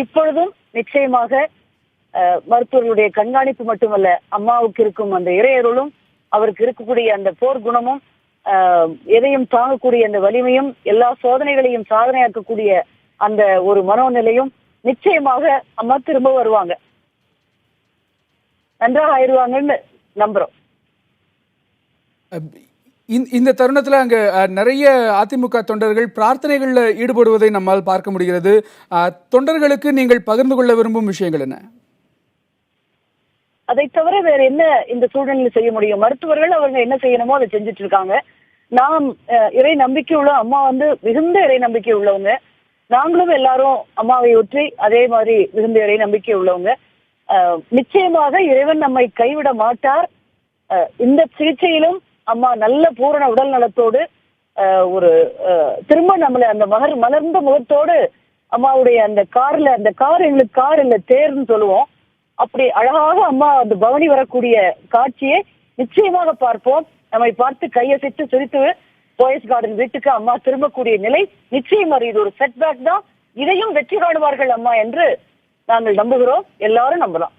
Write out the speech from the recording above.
இப்பொழுதும் நிச்சயமாக மருத்துவர்களுடைய கண்காணிப்பு மட்டுமல்ல, அம்மாவுக்கு இருக்கும் அந்த இறையருளும், அவருக்கு இருக்கக்கூடிய அந்த போர் குணமும், எதையும் தாங்கக்கூடிய அந்த வலிமையும், எல்லா சோதனைகளையும் சாதனையாக்கக்கூடிய அந்த ஒரு மனோநிலையும் நிச்சயமாக அம்மா திரும்ப வருவாங்க, நன்றாக ஆயிடுவாங்கன்னு நம்புறோம். இந்த தருணத்துல அங்க நிறைய அதிமுக தொண்டர்கள் பிரார்த்தனைகள்ல ஈடுபடுவதை நம்மால் பார்க்க முடிகிறது. தொண்டர்களுக்கு நீங்கள் பகிர்ந்து கொள்ள விரும்பும் விஷயங்கள் என்ன? அதை தவிர வேற என்ன இந்த சூழ்நிலையில் செய்ய முடியும்? மருத்துவர்கள் அவங்க என்ன செய்யணுமோ அதை செஞ்சுட்டு இருக்காங்க. நாம் இறை நம்பிக்கை உள்ள அம்மா மிகுந்த இறை நம்பிக்கை உள்ளவங்க. நாங்களும் எல்லாரும் அம்மாவை ஒற்றி அதே மாதிரி மிகுந்த இறை நம்பிக்கை உள்ளவங்க. நிச்சயமாக இறைவன் நம்மை கைவிட மாட்டார். இந்த சிகிச்சையிலும் அம்மா நல்ல பூரண உடல் நலத்தோடு ஒரு திரும்ப நம்மள அந்த மலர்ந்த முகத்தோடு அம்மாவுடைய அந்த கார் எங்களுக்கு கார் இல்ல தேர்ன்னு சொல்லுவோம், அப்படி அழகாக அம்மா அந்த பவனி வரக்கூடிய காட்சியை நிச்சயமாக பார்ப்போம். நம்மை பார்த்து கையசைத்து சிரித்து போயஸ் கார்டன் வீட்டுக்கு அம்மா திரும்பக்கூடிய நிலை நிச்சயம். இது ஒரு செட்பேக் தான், இதையும் வெற்றி காணுவார்கள் அம்மா என்று நாங்கள் நம்புகிறோம். எல்லாரும் நம்பலாம்.